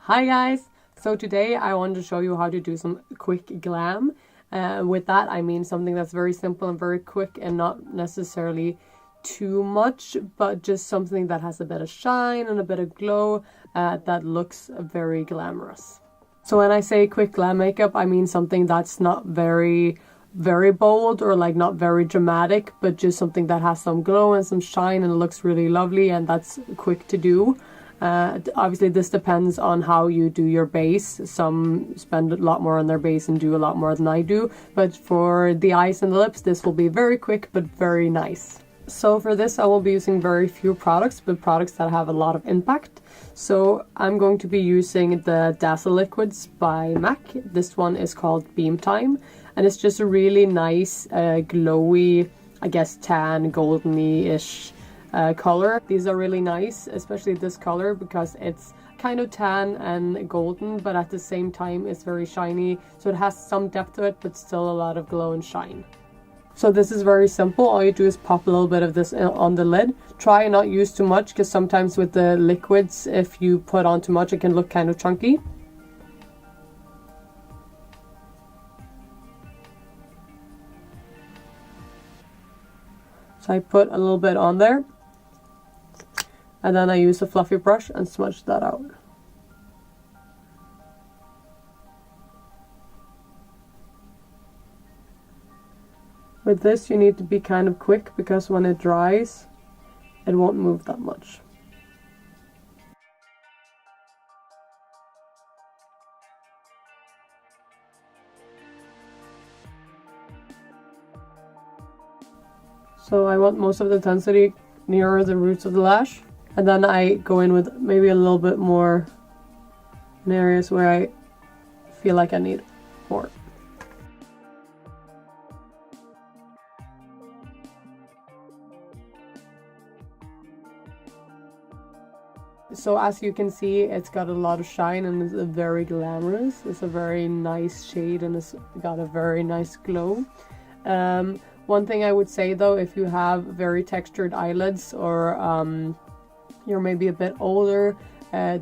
Hi guys! So today I wanted to show you how to do some quick glam. With that I mean something that's very simple and very quick and not necessarily too much, but just something that has a bit of shine and a bit of glow that looks very glamorous. So when I say quick glam makeup, I mean something that's not very bold or like not very dramatic, but just something that has some glow and some shine and looks really lovely and that's quick to do. Obviously this depends on how you do your base. Some spend a lot more on their base and do a lot more than I do, but for the eyes and the lips this will be very quick but very nice. So for this I will be using very few products, but products that have a lot of impact. So I'm going to be using the Dazzle Liquids by MAC. This one is called Beam Time and it's just a really nice glowy, I guess tan, golden-y-ish color. These are really nice, especially this color, because it's kind of tan and golden, but at the same time it's very shiny, so it has some depth to it but still a lot of glow and shine. So this is very simple. All you do is pop a little bit of this on the lid. Try and not use too much, because sometimes with the liquids, if you put on too much it can look kind of chunky. So I put a little bit on there. And then I use a fluffy brush and smudge that out. With this you need to be kind of quick, because when it dries it won't move that much. So I want most of the intensity nearer the roots of the lash. And then I go in with maybe a little bit more in areas where I feel like I need more. So as you can see, it's got a lot of shine and it's very glamorous. It's a very nice shade and it's got a very nice glow. One thing I would say though, if you have very textured eyelids or you're maybe a bit older,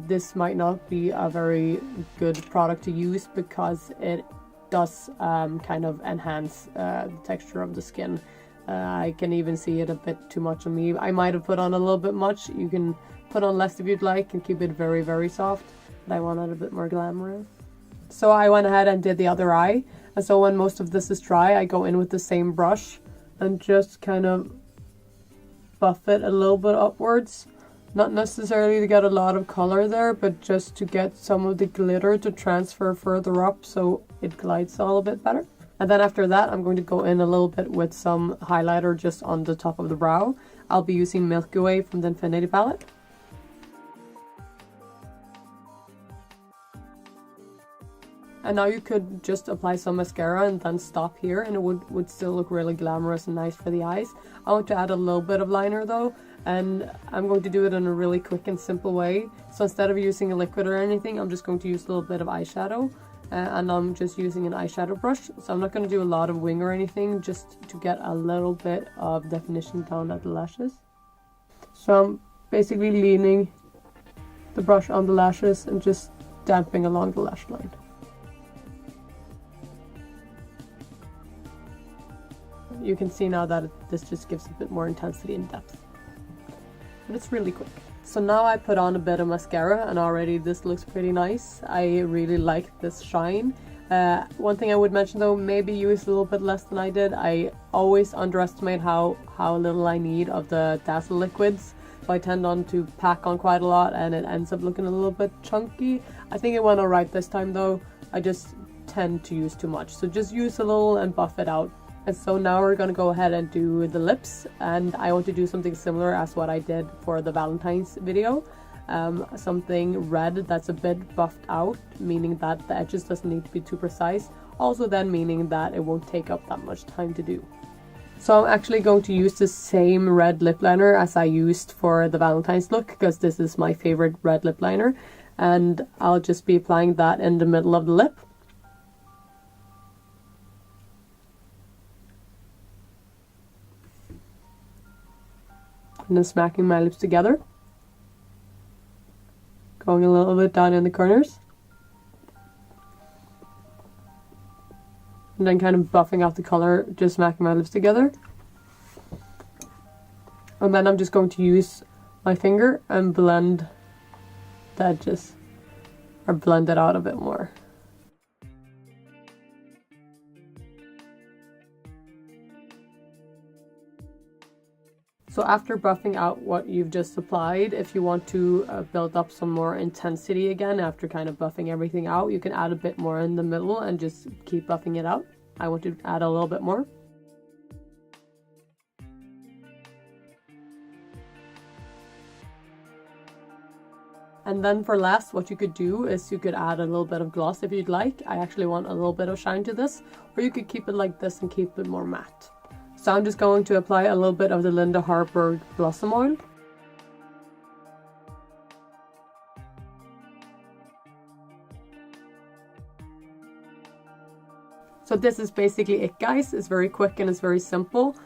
this might not be a very good product to use, because it does kind of enhance the texture of the skin. I can even see it a bit too much on me. I might have put on a little bit much. You can put on less if you'd like and keep it very soft, but I want it a bit more glamorous. So I went ahead and did the other eye, and so when most of this is dry I go in with the same brush and just kind of buff it a little bit upwards. Not necessarily to get a lot of color there, but just to get some of the glitter to transfer further up so it glides a little bit better. And then after that I'm going to go in a little bit with some highlighter just on the top of the brow. I'll be using Milky Way from the Infinity palette. And now you could just apply some mascara and then stop here and it would still look really glamorous and nice for the eyes. I want to add a little bit of liner though, and I'm going to do it in a really quick and simple way. So instead of using a liquid or anything, I'm just going to use a little bit of eyeshadow, and I'm just using an eyeshadow brush. So I'm not going to do a lot of wing or anything, just to get a little bit of definition down at the lashes. So I'm basically leaning the brush on the lashes and just damping along the lash line. You can see now that this just gives a bit more intensity and depth. But it's really quick. So now I put on a bit of mascara and already this looks pretty nice. I really like this shine. One thing I would mention though, maybe use a little bit less than I did. I always underestimate how little I need of the Dazzle liquids. So I tend on to pack on quite a lot and it ends up looking a little bit chunky. I think it went alright this time though. I just tend to use too much. So just use a little and buff it out. And so now we're going to go ahead and do the lips, and I want to do something similar as what I did for the Valentine's video. Something red that's a bit buffed out, meaning that the edges doesn't need to be too precise. Also then meaning that it won't take up that much time to do. So I'm actually going to use the same red lip liner as I used for the Valentine's look, because this is my favorite red lip liner. And I'll just be applying that in the middle of the lip. And then smacking my lips together. Going a little bit down in the corners. And then kind of buffing out the color, just smacking my lips together. And then I'm just going to use my finger and blend the edges, or blend it out a bit more. So after buffing out what you've just applied, if you want to build up some more intensity again after kind of buffing everything out, you can add a bit more in the middle and just keep buffing it out. I want to add a little bit more. And then for last, what you could do is you could add a little bit of gloss if you'd like. I actually want a little bit of shine to this, or you could keep it like this and keep it more matte. So I'm just going to apply a little bit of the Linda Harper Blossom Oil. So this is basically it, guys. It's very quick and it's very simple.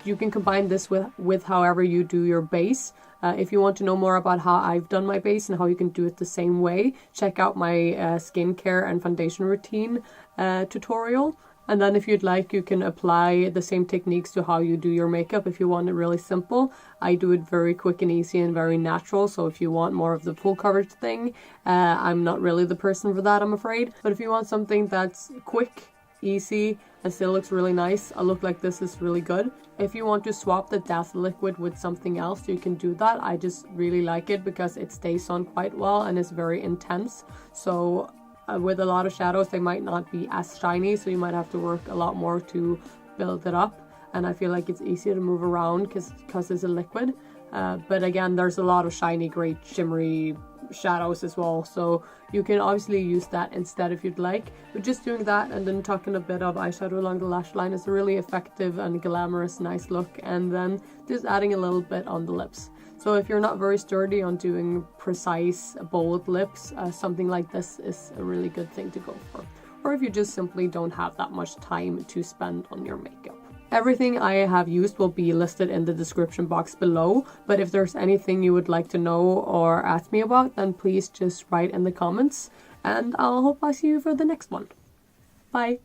You can combine this with however you do your base. If you want to know more about how I've done my base and how you can do it the same way, check out my skincare and foundation routine tutorial. And then if you'd like, you can apply the same techniques to how you do your makeup if you want it really simple. I do it very quick and easy and very natural, so if you want more of the full coverage thing, I'm not really the person for that, I'm afraid. But if you want something that's quick, easy, and still looks really nice, a look like this is really good. If you want to swap the Dazzle liquid with something else, you can do that. I just really like it because it stays on quite well and it's very intense. So with a lot of shadows, they might not be as shiny, so you might have to work a lot more to build it up. And I feel like it's easier to move around because it's a liquid. But again, there's a lot of shiny, great, shimmery shadows as well, so you can obviously use that instead if you'd like. But just doing that and then tucking a bit of eyeshadow along the lash line is a really effective and glamorous, nice look. And then just adding a little bit on the lips. So if you're not very sturdy on doing precise, bold lips, something like this is a really good thing to go for. Or if you just simply don't have that much time to spend on your makeup. Everything I have used will be listed in the description box below, but if there's anything you would like to know or ask me about, then please just write in the comments, and I'll hope I see you for the next one. Bye!